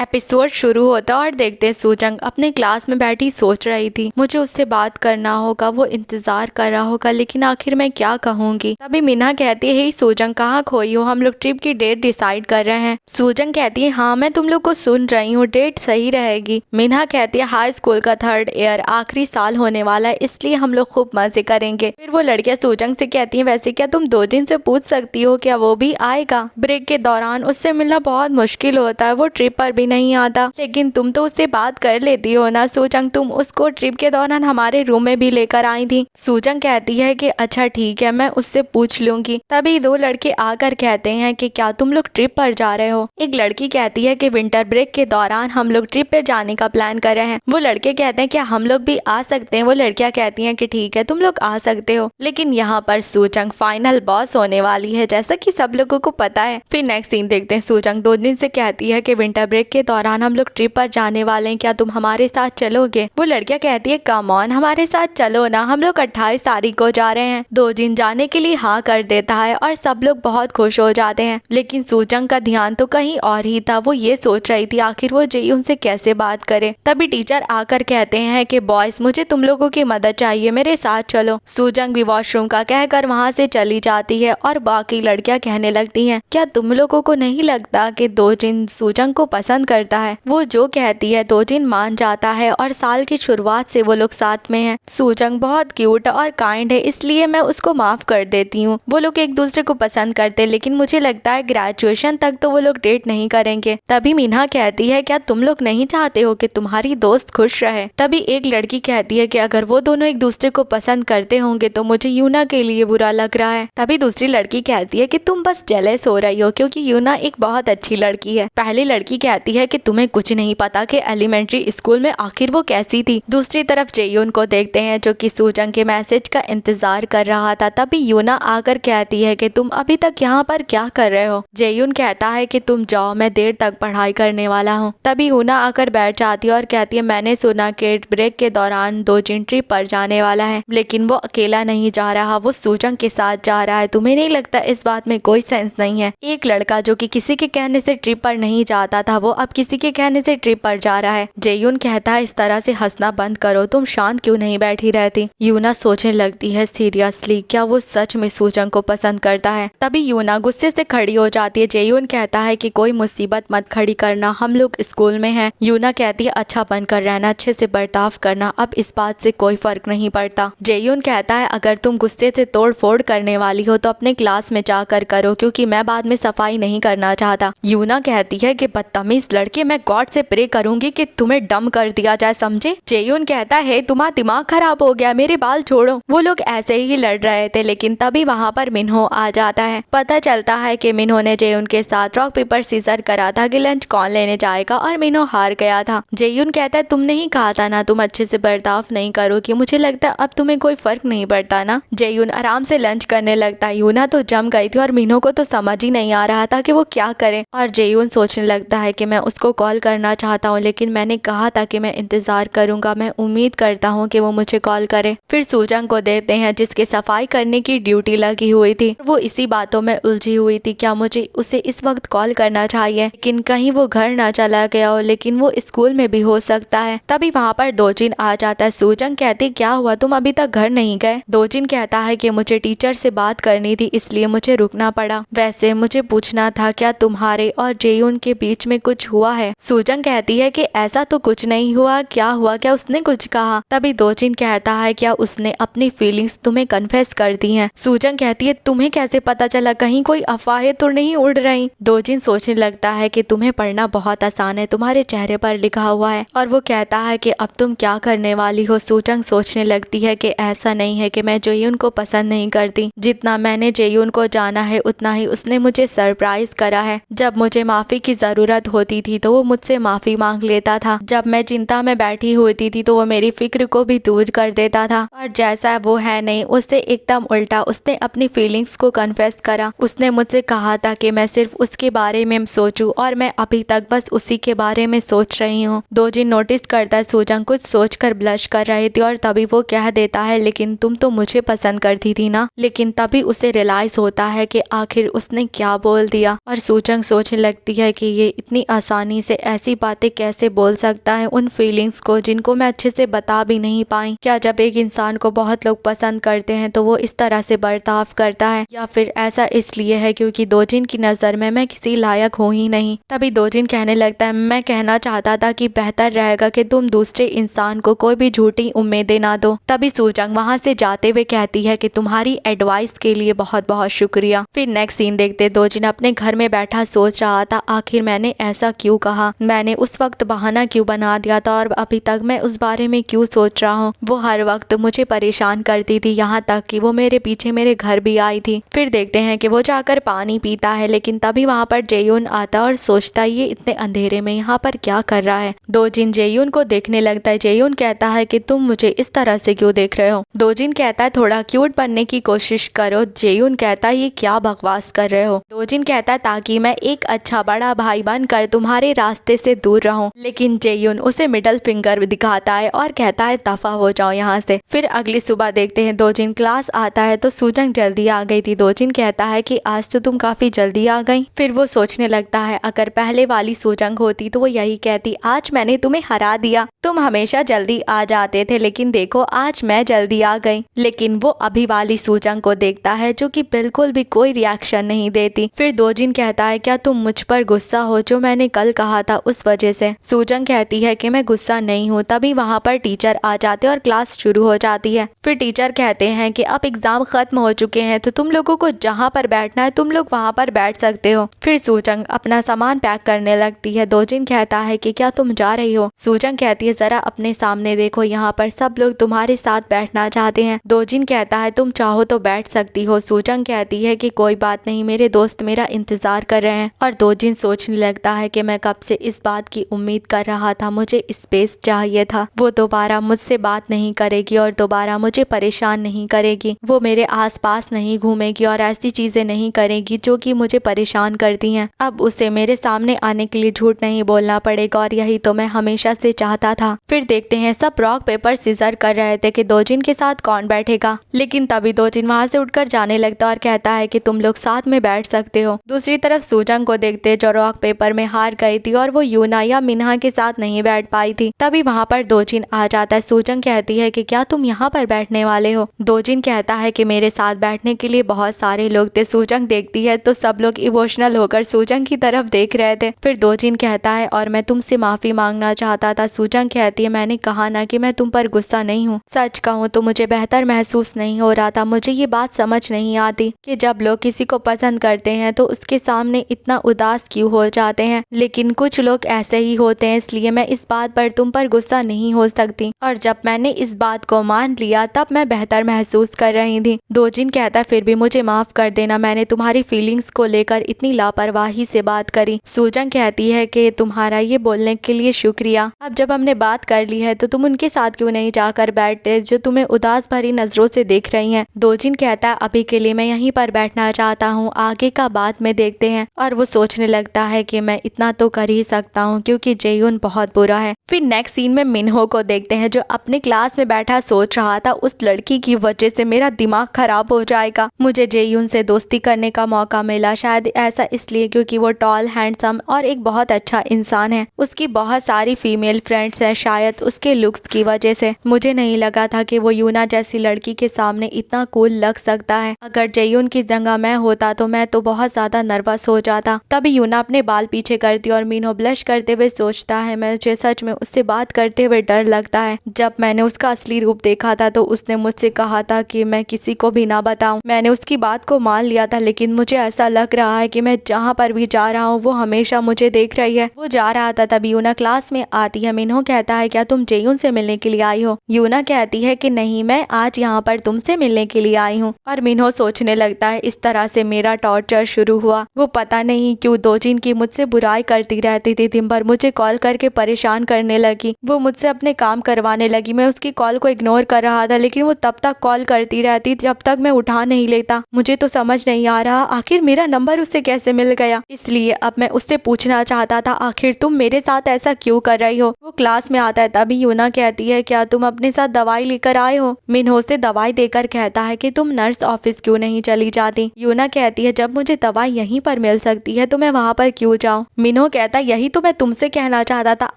Episode शुरू होता और देखते सूजंग अपने क्लास में बैठी सोच रही थी मुझे उससे बात करना होगा, वो इंतजार कर रहा होगा, लेकिन आखिर मैं क्या कहूंगी। तभी मीना कहती है, हे सूजंग कहाँ खोई हो, हम लोग ट्रिप की डेट डिसाइड कर रहे हैं। सूजंग कहती है, हाँ मैं तुम लोग को सुन रही हूँ, डेट सही रहेगी। मीना कहती है, हाई स्कूल का 3rd ईयर आखिरी साल होने वाला है, इसलिए हम लोग खूब मजे करेंगे। फिर वो लड़कियां सूजंग से कहती है, वैसे क्या तुम दोजिन से पूछ सकती हो क्या वो भी आएगा। ब्रेक के दौरान उससे मिलना बहुत मुश्किल होता है, वो ट्रिप पर भी नहीं आता, लेकिन तुम तो उससे बात कर लेती हो ना सूजंग, तुम उसको ट्रिप के दौरान हमारे रूम में भी लेकर आई थी। सूजंग कहती है कि अच्छा ठीक है, मैं उससे पूछ लूंगी। तभी 2 लड़के आकर कहते हैं कि क्या तुम लोग ट्रिप पर जा रहे हो। एक लड़की कहती है कि विंटर ब्रेक के दौरान हम लोग ट्रिप पर जाने का प्लान कर रहे हैं। वो लड़के कहते हैं क्या हम लोग भी आ सकते हैं। वो लड़कियां कहती हैं कि ठीक है तुम लोग आ सकते हो, लेकिन यहाँ पर सूजंग फाइनल बॉस होने वाली है, जैसा कि सब लोगों को पता है। फिर नेक्स्ट सीन देखते हैं। सूजंग 2 दिन से कहती है कि विंटर ब्रेक के दौरान हम लोग ट्रिप पर जाने वाले हैं, क्या तुम हमारे साथ चलोगे। वो लड़कियां कहती है कम ऑन हमारे साथ चलो ना, हम लोग 28 तारीख को जा रहे हैं। दोजिन जाने के लिए हाँ कर देता है और सब लोग बहुत खुश हो जाते हैं, लेकिन सूजंग का ध्यान तो कहीं और ही था। वो ये सोच रही थी आखिर वो जेयून से कैसे बात करे। तभी टीचर आकर कहते हैं कि बॉयज मुझे तुम लोगों की मदद चाहिए, मेरे साथ चलो। सूजंग भी वॉशरूम का कहकर वहाँ से चली जाती है और बाकी लड़कियां कहने लगती हैं क्या तुम लोगों को नहीं लगता कि दोजिन सूजंग को पसंद करता है। वो जो कहती है दोजिन मान जाता है और साल की शुरुआत से वो लोग साथ में हैं। सूजंग बहुत क्यूट और काइंड है, इसलिए मैं उसको माफ कर देती हूँ। वो लोग एक दूसरे को पसंद करते, लेकिन मुझे लगता है ग्रेजुएशन तक तो वो लोग डेट नहीं करेंगे। तभी मीना कहती है क्या तुम लोग नहीं चाहते हो कि तुम्हारी दोस्त खुश रहे। तभी एक लड़की कहती है कि अगर वो दोनों एक दूसरे को पसंद करते होंगे तो मुझे यूना के लिए बुरा लग रहा है। तभी दूसरी लड़की कहती है कि तुम बस जेलस हो रही हो क्योंकि यूना एक बहुत अच्छी लड़की है। पहली लड़की कहती है कि तुम्हें कुछ नहीं पता कि एलिमेंट्री स्कूल में आखिर वो कैसी थी। दूसरी तरफ जेयून को देखते हैं जो कि सूजंग के मैसेज का इंतजार कर रहा था। तभी यूना आकर कहती है कि तुम अभी तक यहाँ पर क्या कर रहे हो। जेयून कहता है कि तुम जाओ, मैं देर तक पढ़ाई करने वाला हूँ। तभी यूना आकर बैठ जाती है और कहती है मैंने सुना कि ब्रेक के दौरान दोजिन ट्रिप पर जाने वाला है, लेकिन वो अकेला नहीं जा रहा, वो सूजंग के साथ जा रहा है। तुम्हें नहीं लगता इस बात में कोई सेंस नहीं है। एक लड़का जो कि किसी के कहने से ट्रिप पर नहीं जाता था, वो अब किसी के कहने से ट्रिप पर जा रहा है। जेयून कहता है इस तरह से हंसना बंद करो, तुम शांत क्यों नहीं बैठी रहती। यूना सोचने लगती है सीरियसली क्या वो सच में सूजंग को पसंद करता है। तभी यूना गुस्से से खड़ी हो जाती है। जेयून कहता है कि कोई मुसीबत मत खड़ी करना, हम लोग स्कूल में हैं। यूना कहती है अच्छा बनकर रहना, अच्छे से बर्ताव करना, अब इस बात से कोई फर्क नहीं पड़ता। जेयून कहता है अगर तुम गुस्से से तोड़ फोड़ करने वाली हो तो अपने क्लास में जाकर करो, क्योंकि मैं बाद में सफाई नहीं करना चाहता। यूना कहती है कि बदतमीज लड़के, मैं गॉड से प्रे करूंगी कि तुम्हें डम कर दिया जाए, समझे। जेयून कहता है तुम्हारा दिमाग खराब हो गया, मेरे बाल छोड़ो। वो लोग ऐसे ही लड़ रहे थे, लेकिन तभी वहाँ पर मिन्हो आ जाता है। पता चलता है कि मिन्हो ने जेयून के साथ रॉक पेपर सीजर करा था कि लंच कौन लेने जाएगा, और मिन्हो हार गया था। जेयून कहता है तुमने ही कहा था ना तुम अच्छे से बर्ताव नहीं करोगी, मुझे लगता है अब तुम्हें कोई फर्क नहीं पड़ता ना। जेयून आराम से लंच करने लगता है। यूना तो जम गई थी और मिन्हो को तो समझ ही नहीं आ रहा था कि वो क्या करे, और जेयून सोचने लगता है कि मैं उसको कॉल करना चाहता हूँ, लेकिन मैंने कहा था कि मैं इंतजार करूंगा, मैं उम्मीद करता हूँ कि वो मुझे कॉल करे। फिर सूजंग को देते हैं जिसके सफाई करने की ड्यूटी लगी हुई थी। वो इसी बातों में उलझी हुई थी, क्या मुझे उसे इस वक्त कॉल करना चाहिए, लेकिन कहीं वो घर ना चला गया हो, लेकिन वो स्कूल में भी हो सकता है। तभी वहाँ पर दोजिन आ जाता है। सूजंग कहती क्या हुआ, तुम अभी तक घर नहीं गए। दोजिन कहता है कि मुझे टीचर से बात करनी थी, इसलिए मुझे रुकना पड़ा। वैसे मुझे पूछना था क्या तुम्हारे और जेयून के बीच में कुछ हुआ है। सूजंग कहती है कि ऐसा तो कुछ नहीं हुआ, क्या हुआ, क्या उसने कुछ कहा। तभी दोजिन कहता है क्या उसने अपनी फीलिंग्स तुम्हें कन्फेस कर दी हैं। सूजंग कहती है तुम्हें कैसे पता चला, कहीं कोई अफवाहें तो नहीं उड़ रही। दोजिन सोचने लगता है कि तुम्हें पढ़ना बहुत आसान है, तुम्हारे चेहरे पर लिखा हुआ है, और वो कहता है कि अब तुम क्या करने वाली हो। सूजंग सोचने लगती है कि ऐसा नहीं है कि मैं जेयून को पसंद नहीं करती, जितना मैंने जेयून को जाना है उतना ही उसने मुझे सरप्राइज करा है। जब मुझे माफी की जरूरत होती थी तो वो मुझसे माफी मांग लेता था, जब मैं चिंता में बैठी होती थी तो वो मेरी फिक्र को भी दूर कर देता था, और जैसा वो है नहीं उससे एकदम उल्टा, उसने अपनी फीलिंग्स को कन्फेस करा। उसने मुझसे कहा था कि मैं सिर्फ उसके बारे में सोचूं, और मैं अभी तक बस उसी के बारे में सोच रही हूँ। दोजिन नोटिस करता है सूजंग कुछ सोचकर ब्लश कर रही थी, और तभी वो कह देता है लेकिन तुम तो मुझे पसंद करती थी ना। लेकिन तभी उसे रियलाइज होता है कि आखिर उसने क्या बोल दिया, और सूजंग सोचने लगती है कि ये इतनी आसानी से ऐसी बातें कैसे बोल सकता है, उन फीलिंग्स को जिनको मैं अच्छे से बता भी नहीं पाई। क्या जब एक इंसान को बहुत लोग पसंद करते हैं तो वो इस तरह से बर्ताव करता है, या फिर ऐसा इसलिए है क्योंकि दोजिन की नजर में मैं किसी लायक हूँ ही नहीं। तभी दोजिन कहने लगता है, मैं कहना चाहता था कि बेहतर रहेगा कि तुम दूसरे इंसान को कोई भी झूठी उम्मीदें ना दो। तभी सूजंग वहाँ से जाते हुए कहती है कि तुम्हारी एडवाइस के लिए बहुत बहुत शुक्रिया। फिर नेक्स्ट सीन देखते, दोजिन अपने घर में बैठा सोच रहा था, आखिर मैंने ऐसा क्यों कहा, मैंने उस वक्त बहाना क्यों बना दिया था और अभी तक मैं उस बारे में क्यों सोच रहा हूँ। वो हर वक्त मुझे परेशान करती थी, यहाँ तक कि वो मेरे पीछे मेरे घर भी आई थी। फिर देखते हैं कि वो जाकर पानी पीता है, लेकिन तभी वहाँ पर जेयून आता और सोचता है ये इतने अंधेरे में यहाँ पर क्या कर रहा है। दोजिन जेयून को देखने लगता है। जेयून कहता है कि तुम मुझे इस तरह से क्यों देख रहे हो। दोजिन कहता है थोड़ा क्यूट बनने की कोशिश करो। जेयून कहता है ये क्या बकवास कर रहे हो। दोजिन कहता है ताकि मैं एक अच्छा बड़ा भाई बनकर तुम्हारे रास्ते से दूर रहूं। लेकिन जेयून उसे मिडल फिंगर दिखाता है और कहता है दफा हो जाओ यहाँ से। फिर अगली सुबह देखते हैं दोजिन क्लास आता है तो सूजंग जल्दी आ गई थी। दोजिन कहता है कि आज तो तुम काफी जल्दी आ गई। फिर वो सोचने लगता है अगर पहले वाली सूजंग होती तो वो यही कहती, आज मैंने तुम्हें हरा दिया, तुम हमेशा जल्दी आ जाते थे, लेकिन देखो आज मैं जल्दी आ गई। लेकिन वो अभी वाली सूजंग को देखता है जो कि बिल्कुल भी कोई रिएक्शन नहीं देती। फिर दोजिन कहता है क्या तुम मुझ पर गुस्सा हो जो मैंने कल कहा था उस वजह से। सूजंग कहती है कि मैं गुस्सा नहीं हूँ। तभी वहाँ पर टीचर आ जाते और क्लास शुरू हो जाती है। फिर टीचर कहते हैं कि अब एग्जाम खत्म हो चुके हैं तो तुम लोगों को जहाँ पर बैठना है तुम लोग वहाँ पर बैठ सकते हो। फिर सूजंग अपना सामान पैक करने लगती है। दोजिन कहता है कि क्या तुम जा रही हो। सूजंग कहती है जरा अपने सामने देखो, यहाँ पर सब लोग तुम्हारे साथ बैठना चाहते हैं। दोजिन कहता है तुम चाहो तो बैठ सकती हो। सूजंग कहती है कि कोई बात नहीं, मेरे दोस्त मेरा इंतजार कर रहे हैं। और दोजिन सोचने लगता है कि मैं कब से इस बात की उम्मीद कर रहा था, मुझे स्पेस चाहिए था। वो दोबारा मुझसे बात नहीं करेगी और दोबारा मुझे परेशान नहीं करेगी। वो मेरे आसपास नहीं घूमेगी और ऐसी चीजें नहीं करेगी जो कि मुझे परेशान करती हैं। अब उसे मेरे सामने आने के लिए झूठ नहीं बोलना पड़ेगा और यही तो मैं हमेशा से चाहता था। फिर देखते हैं सब रॉक पेपर सीजर कर रहे थे कि दोजिन के साथ कौन बैठेगा, लेकिन तभी दोजिन वहाँ से उठकर जाने लगता और कहता है कि तुम लोग साथ में बैठ सकते हो। दूसरी तरफ सूजंग को देखते जो रॉक पेपर में हार गई थी और वो यूना या मिन्हा के साथ नहीं बैठ पाई थी। तभी वहाँ पर दोजिन आ जाता है। सूजंग कहती है कि क्या तुम यहाँ पर बैठने वाले हो। दोजिन कहता है कि मेरे साथ बैठने के लिए बहुत सारे लोग थे। सूजंग देखती है तो सब लोग इमोशनल होकर सूजंग की तरफ देख रहे थे। फिर दोजिन कहता है और मैं तुमसे माफी मांगना चाहता था। सूजंग कहती है मैंने कहा ना कि मैं तुम पर गुस्सा नहीं हूँ। सच कहूँ तो मुझे बेहतर महसूस नहीं हो रहा था। मुझे ये बात समझ नहीं आती कि जब लोग किसी को पसंद करते हैं तो उसके सामने इतना उदास क्यों हो जाते हैं, लेकिन कुछ लोग ऐसे ही होते हैं, इसलिए मैं इस बात पर तुम पर गुस्सा नहीं हो सकती। और जब मैंने इस बात को मान लिया तब मैं बेहतर महसूस कर रही थी। दोजिन कहता फिर भी मुझे माफ कर देना, मैंने तुम्हारी फीलिंग्स को लेकर इतनी लापरवाही से बात करी। सूजंग कहती है कि तुम्हारा ये बोलने के लिए शुक्रिया। अब जब हमने बात कर ली है तो तुम उनके साथ क्यों नहीं जाकर बैठते जो तुम्हें उदास भरी नजरों से देख रही हैं। दोजिन कहता है अभी के लिए मैं यहीं पर बैठना चाहता हूँ, आगे का बाद में देखते हैं। और वो सोचने लगता है कि मैं इतना तो कर ही सकता हूँ क्योंकि जेयून बहुत बुरा है। फिर नेक्स्ट सीन में मिन्हो को देखते हैं जो अपने क्लास में बैठा सोच रहा था उस लड़की की वजह से मेरा दिमाग खराब हो जाएगा। मुझे जेयून से दोस्ती करने का मौका मिला, शायद ऐसा इसलिए क्योंकि वो टॉल, हैंडसम और एक बहुत अच्छा इंसान है। उसकी बहुत सारी फीमेल फ्रेंड्स है, शायद उसके लुक्स की वजह से। मुझे नहीं लगा था कि वो यूना जैसी लड़की के सामने इतना कूल लग सकता है। अगर जेयून की जगह मैं होता तो मैं तो बहुत ज्यादा नर्वस हो जाता। तभी यूना अपने बाल पीछे करती और मिन्हो ब्लश करते हुए सोचता है मुझे सच में उससे बात करते हुए डर लगता है। जब मैंने उसका असली रूप देखा था तो उसने मुझसे कहा था कि मैं किसी को भी ना बताऊं। मैंने उसकी बात को मान लिया था, लेकिन मुझे ऐसा लग रहा है कि मैं जहाँ पर भी जा रहा हूँ वो हमेशा मुझे देख रही है। वो जा रहा था तभी यूना क्लास में आती है। मिन्हो कहता है क्या तुम जेयून से मिलने के लिए आई हो। यूना कहती है कि नहीं, मैं आज यहाँ पर तुमसे मिलने के लिए आई हूँ। और मिन्हो सोचने लगता है इस तरह से मेरा टॉर्चर शुरू हुआ। वो पता नहीं क्यों दोजिन की मुझसे बुराई करती रहती थी, दिन भर मुझे कॉल करके परेशान करने लगी। वो मुझसे अपने काम करवाने लगी। मैं उसकी कॉल को इग्नोर कर रहा था, लेकिन वो तब तक कॉल करती रहती जब तक मैं उठा नहीं लेता। मुझे तो समझ नहीं आ रहा आखिर मेरा नंबर उससे कैसे मिल गया। इसलिए अब मैं उससे पूछना चाहता था आखिर तुम मेरे साथ ऐसा क्यों कर रही हो। वो क्लास में आता है तभी यूना कहती है क्या तुम अपने साथ दवाई लेकर आए हो। मिन्हो से दवाई देकर कहता है कि तुम नर्स ऑफिस क्यों नहीं चली जाती। यूना कहती है जब मुझे दवाई यहीं पर मिल सकती है तो मैं वहाँ पर क्यों जाऊँ। मिन्हो मिन्हो कहता यही तो मैं तुमसे कहना चाहता था,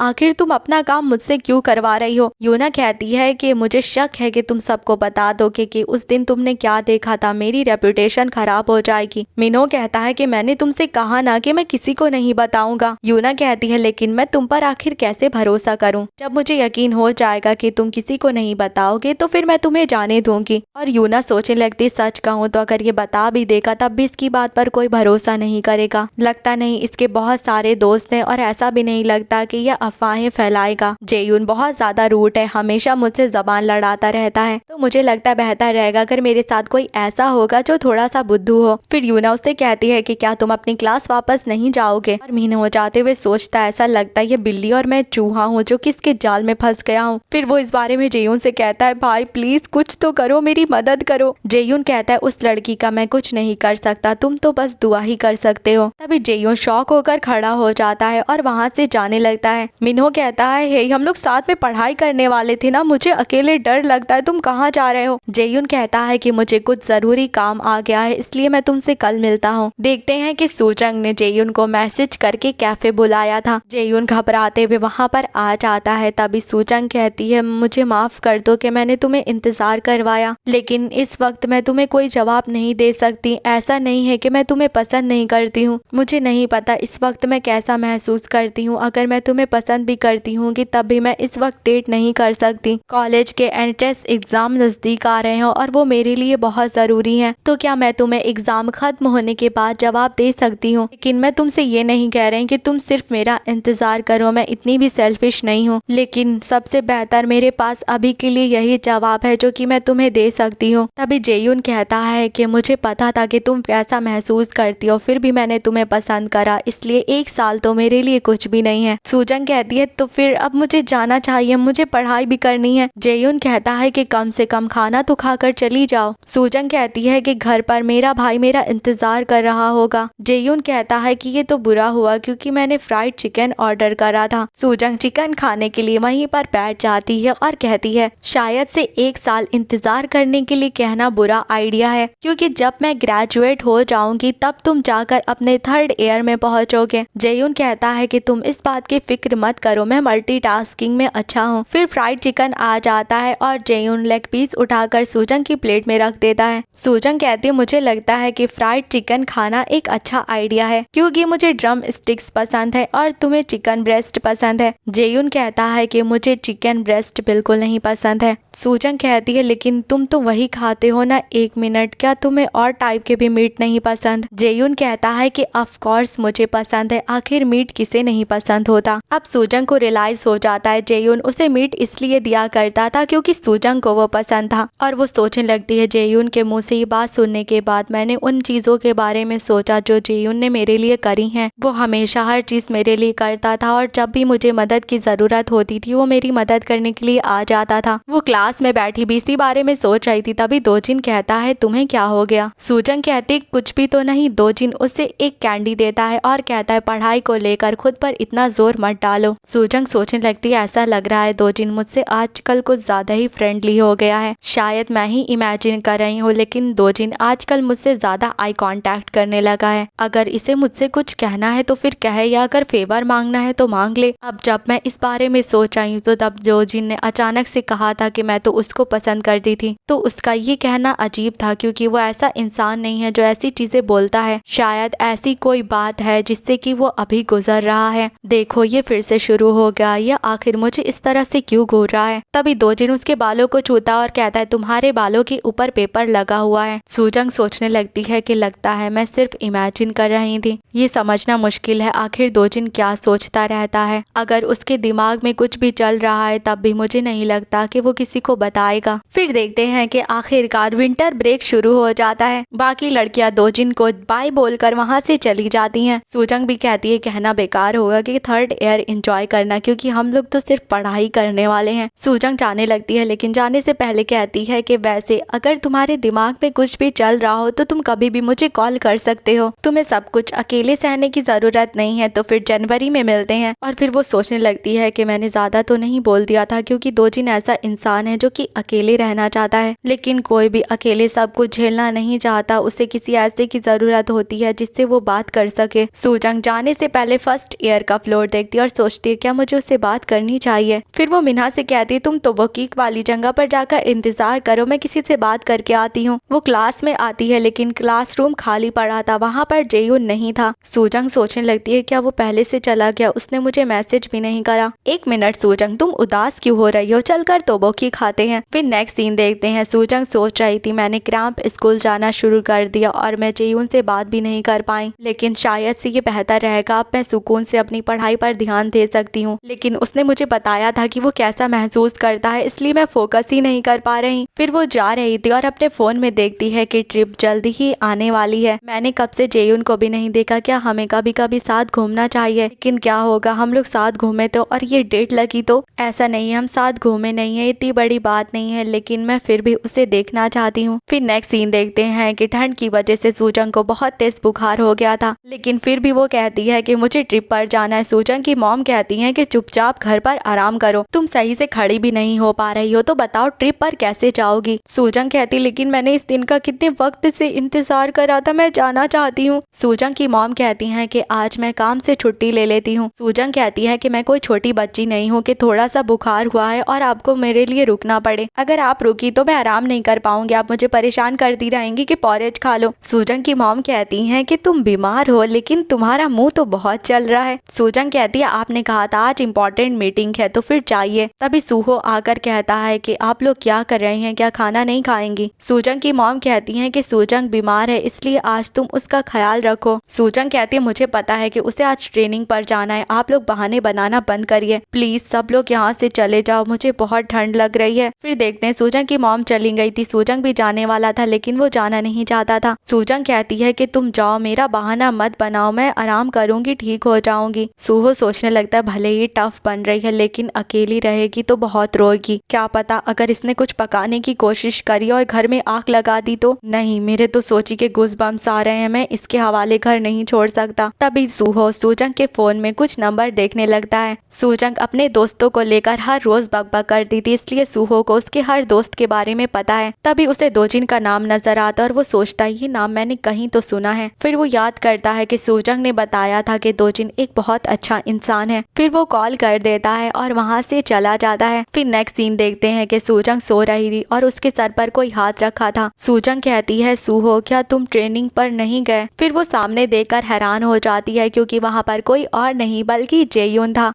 आखिर तुम अपना काम मुझसे क्यों करवा रही हो। यूना कहती है कि मुझे शक है कि तुम सबको बता दोगे कि उस दिन तुमने क्या देखा था, मेरी रेपुटेशन खराब हो जाएगी। मिन्हो कहता है कि मैंने तुमसे कहा ना कि मैं किसी को नहीं बताऊंगा। यूना कहती है लेकिन मैं तुम पर आखिर कैसे भरोसा करूं, जब मुझे यकीन हो जाएगा कि तुम किसी को नहीं बताओगे तो फिर मैं तुम्हें जाने दूंगी। और यूना सोचने लगती सच कहूँ तो अगर ये बता भी देगा तब भी इसकी बात पर कोई भरोसा नहीं करेगा, लगता नहीं इसके बहुत सारे दोस्त हैं और ऐसा भी नहीं लगता कि यह अफवाहें फैलाएगा। जेयून बहुत ज्यादा रूट है, हमेशा मुझसे जबान लड़ाता रहता है, तो मुझे लगता है बेहतर रहेगा अगर मेरे साथ कोई ऐसा होगा जो थोड़ा सा बुद्धू हो। फिर यूना उससे कहती है कि क्या तुम अपनी क्लास वापस नहीं जाओगे। और मिन्हो जाते हुए सोचता है ऐसा लगता है ये बिल्ली और मैं चूहा हूँ जो किसके जाल में फंस गया हूँ। फिर वो इस बारे में जेयून से कहता है भाई प्लीज कुछ तो करो, मेरी मदद करो। जेयून कहता है उस लड़की का मैं कुछ नहीं कर सकता, तुम तो बस दुआ ही कर सकते हो। तभी जेयून शॉक होकर खड़ा हो जाता है और वहाँ से जाने लगता है। मिन्हो कहता है हे हम लोग साथ में पढ़ाई करने वाले थे ना, मुझे अकेले डर लगता है, तुम कहाँ जा रहे हो। जेयून कहता है कि मुझे कुछ जरूरी काम आ गया है इसलिए मैं तुमसे कल मिलता हूँ। देखते हैं कि सूजंग ने जेयून को मैसेज करके कैफे बुलाया था। जेयून घबराते हुए वहाँ पर आ जाता है। तभी सूजंग कहती है मुझे माफ कर दो कि मैंने तुम्हें इंतजार करवाया, लेकिन इस वक्त मैं तुम्हें कोई जवाब नहीं दे सकती। ऐसा नहीं है कि मैं तुम्हें पसंद नहीं करती हूँ, मुझे नहीं पता इस वक्त मैं कैसा महसूस करती हूँ। अगर मैं तुम्हें पसंद भी करती हूँ कि तब भी मैं इस वक्त डेट नहीं कर सकती। कॉलेज के एंट्रेंस एग्जाम नजदीक आ रहे हैं और वो मेरे लिए बहुत जरूरी है, तो क्या मैं तुम्हें एग्जाम खत्म होने के बाद जवाब दे सकती हूँ। लेकिन मैं तुमसे ये नहीं कह रही कि तुम सिर्फ मेरा इंतजार करो, मैं इतनी भी सेल्फिश नहीं हूँ, लेकिन सबसे बेहतर मेरे पास अभी के लिए यही जवाब है जो कि मैं तुम्हें दे सकती हूँ। तभी जेयून कहता है कि मुझे पता था कि तुम कैसा महसूस करती हो, फिर भी मैंने तुम्हें पसंद करा, इसलिए 1 साल तो मेरे लिए कुछ भी नहीं है। सूजंग कहती है तो फिर अब मुझे जाना चाहिए, मुझे पढ़ाई भी करनी है। जेयून कहता है कि कम से कम खाना तो खाकर चली जाओ। सूजंग कहती है कि घर पर मेरा भाई मेरा इंतजार कर रहा होगा। जेयून कहता है कि ये तो बुरा हुआ क्योंकि मैंने फ्राइड चिकन ऑर्डर करा था। सूजंग चिकन खाने के लिए वहीं पर बैठ जाती है और कहती है शायद से 1 साल इंतजार करने के लिए कहना बुरा आइडिया है, क्योंकि जब मैं ग्रेजुएट हो जाऊंगी तब तुम जाकर अपने 3rd ईयर में पहुंचोगे। जेयून कहता है कि तुम इस बात की फिक्र मत करो, मैं मल्टीटास्किंग में अच्छा हूँ। फिर फ्राइड चिकन आ जाता है और जेयून लेग पीस उठाकर सूजंग की प्लेट में रख देता है। सूजंग कहती है मुझे लगता है कि फ्राइड चिकन खाना एक अच्छा आइडिया है, क्योंकि मुझे ड्रम स्टिक्स पसंद है और तुम्हें चिकन ब्रेस्ट पसंद है। जेयून कहता है कि मुझे चिकन ब्रेस्ट बिल्कुल नहीं पसंद है। सूजंग कहती है लेकिन तुम तो वही खाते हो ना। 1 मिनट, क्या तुम्हें और टाइप के भी मीट नहीं पसंद। जेयून कहता है कि ऑफ कोर्स मुझे पसंद है, आखिर मीट किसे नहीं पसंद होता। अब सूजंग को रियलाइज हो जाता है जेयून उसे मीट इसलिए दिया करता था क्योंकि सूजंग को वो पसंद था। और वो सोचने लगती है जेयून के मुंह से ये बात सुनने के बाद मैंने उन चीजों के बारे में सोचा जो जेयून ने मेरे लिए करी हैं। वो हमेशा हर चीज मेरे लिए करता था और जब भी मुझे मदद की जरूरत होती थी वो मेरी मदद करने के लिए आ जाता था। वो क्लास में बैठी भी इसी बारे में सोच रही थी। तभी दोजिन कहता है तुम्हें क्या हो गया। सूजंग कहती कुछ भी तो नहीं। दोजिन उसे एक कैंडी देता है और कहता है पढ़ाई को लेकर खुद पर इतना जोर मत डालो। सूजंग सोचने लगती है ऐसा लग रहा है दोजिन मुझसे आजकल कुछ ज्यादा ही फ्रेंडली हो गया है। शायद मैं ही इमेजिन कर रही हूँ, लेकिन दोजिन आजकल मुझसे ज्यादा आई कांटेक्ट करने लगा है। अगर इसे मुझसे कुछ कहना है तो फिर कहे, या अगर फेवर मांगना है तो मांग ले। अब जब मैं इस बारे में सोच रही हूँ तो तब दोजिन ने अचानक से कहा था कि मैं तो उसको पसंद करती थी। तो उसका ये कहना अजीब था क्योंकि वो ऐसा इंसान नहीं है जो ऐसी चीजें बोलता है। शायद ऐसी कोई बात है जिससे कि वो अभी गुजर रहा है। देखो ये फिर से शुरू हो गया, ये आखिर मुझे इस तरह से क्यों घूर रहा है। तभी दोजिन उसके बालों को छूता और कहता है तुम्हारे बालों के ऊपर पेपर लगा हुआ है। सूजंग सोचने लगती है कि लगता है मैं सिर्फ इमेजिन कर रही थी। ये समझना मुश्किल है आखिर दोजिन क्या सोचता रहता है। अगर उसके दिमाग में कुछ भी चल रहा है तब भी मुझे नहीं लगता कि वो किसी को बताएगा। फिर देखते हैं कि आखिरकार विंटर ब्रेक शुरू हो जाता है। बाकी लड़कियां दोजिन को बाय बोलकर वहां से चली जाती हैं। सूजंग भी कहती है कहना बेकार होगा कि 3rd ईयर एंजॉय करना, क्योंकि हम लोग तो सिर्फ पढ़ाई करने वाले हैं। सूजंग जाने लगती है लेकिन जाने से पहले कहती है कि वैसे अगर तुम्हारे दिमाग में कुछ भी चल रहा हो तो तुम कभी भी मुझे कॉल कर सकते हो। तुम्हें सब कुछ अकेले सहने की जरूरत नहीं है, तो फिर जनवरी में मिलते हैं। और फिर वो सोचने लगती है कि मैंने ज्यादा तो नहीं बोल दिया था, क्योंकि दोजिन ऐसा इंसान है जो कि अकेले रहना चाहता है, लेकिन कोई भी अकेले सब कुछ झेलना नहीं चाहता। उसे किसी ऐसे की जरूरत होती है जिससे वो बात कर सके। सूजंग जाने सोने से पहले फर्स्ट ईयर का फ्लोर देखती है और सोचती है क्या मुझे उससे बात करनी चाहिए। फिर वो मिन्हा से कहती है तुम तो बुकीक वाली जगह पर जाकर इंतजार करो, मैं किसी से बात करके आती हूँ। वो क्लास में आती है लेकिन क्लासरूम खाली पड़ा था, वहाँ पर जेयून नहीं था। सूजंग सोचने लगती है क्या वो पहले से चला गया, उसने मुझे मैसेज भी नहीं करा। एक मिनट सूजंग, तुम उदास क्यों हो रही हो, चलकर तोबोकी खाते हैं। फिर नेक्स्ट सीन देखते हैं। सूजंग सोच रही थी मैंने क्रैम्प स्कूल जाना शुरू कर दिया और मैं जेयून से बात भी नहीं कर पाई, लेकिन शायद से ये बेहतर रहेगा, अब मैं सुकून से अपनी पढ़ाई पर ध्यान दे सकती हूँ। लेकिन उसने मुझे बताया था कि वो कैसा महसूस करता है, इसलिए मैं फोकस ही नहीं कर पा रही। फिर वो जा रही थी और अपने फोन में देखती है कि ट्रिप जल्दी ही आने वाली है। मैंने कब से जेयून को भी नहीं देखा, क्या हमें कभी कभी साथ घूमना चाहिए। लेकिन क्या होगा हम लोग साथ घूमे तो और ये डेट लगी तो। ऐसा नहीं है हम साथ घूमे नहीं है, इतनी बड़ी बात नहीं है, लेकिन मैं फिर भी उसे देखना चाहती हूँ। फिर नेक्स्ट सीन देखते हैं कि ठंड की वजह से सूजंग को बहुत तेज बुखार हो गया था, लेकिन फिर भी वो कहती है कि मुझे ट्रिप पर जाना है। सूजंग की मॉम कहती है कि चुपचाप घर पर आराम करो, तुम सही से खड़ी भी नहीं हो पा रही हो तो बताओ ट्रिप पर कैसे जाओगी। सूजंग कहती लेकिन मैंने इस दिन का कितने वक्त से इंतजार करा था, मैं जाना चाहती हूँ। सूजंग की मॉम कहती है कि आज मैं काम से छुट्टी ले लेती हूँ। सूजंग कहती है कि मैं कोई छोटी बच्ची नहीं हूँ कि थोड़ा सा बुखार हुआ है और आपको मेरे लिए रुकना पड़े, अगर आप रुकी तो मैं आराम नहीं कर पाऊंगी, आप मुझे परेशान करती रहेंगी कि पॉरेज खा लो। सूजंग की मॉम कहती है कि तुम बीमार हो लेकिन तुम्हारा मुंह तो बहुत चल रहा है। सूजंग कहती है आपने कहा था आज इम्पोर्टेंट मीटिंग है तो फिर चाहिए। तभी सूहो आकर कहता है कि आप लोग क्या कर रहे हैं, क्या खाना नहीं खाएंगी। सूजंग की मॉम कहती है कि सूजंग बीमार है इसलिए आज तुम उसका ख्याल रखो। सूजंग कहती है मुझे पता है कि उसे आज ट्रेनिंग पर जाना है, आप लोग बहाने बनाना बंद करिए प्लीज, सब लोग यहाँ से चले जाओ, मुझे बहुत ठंड लग रही है। फिर देखते हैं सूजंग की मॉम चली गई थी। सूजंग भी जाने वाला था लेकिन वो जाना नहीं चाहता था। सूजंग कहती है कि तुम जाओ, मेरा बहाना मत बनाओ, मैं आराम करूंगी, ठीक हो जाऊंगी। सूहो सोचने लगता है भले ही टफ बन रही है लेकिन अकेली रहेगी तो बहुत रोएगी, क्या पता अगर इसने कुछ पकाने की कोशिश करी और घर में आग लगा दी तो। नहीं, मेरे तो सोची के गूज़बम्स आ रहे हैं, मैं इसके हवाले घर नहीं छोड़ सकता। तभी सूहो सूजंग के फोन में कुछ नंबर देखने लगता है। सूजंग अपने दोस्तों को लेकर हर रोज बकबक करती थी इसलिए सूहो को उसके हर दोस्त के बारे में पता है। तभी उसे दोजिन का नाम नजर आता और वो सोचता है ये नाम मैंने कहीं तो सुना है। फिर वो याद करता है कि सूजंग ने बताया था कि दोजिन एक बहुत अच्छा इंसान है। फिर वो कॉल कर देता है और वहाँ से चला जाता है। फिर नेक्स्ट सीन देखते हैं कि सूजंग सो रही थी और उसके सर पर कोई हाथ रखा था। सूजंग कहती है सूहो क्या तुम ट्रेनिंग पर नहीं गए। फिर वो सामने देखकर हैरान हो जाती है क्योंकि वहाँ पर कोई और नहीं बल्कि जेयून था।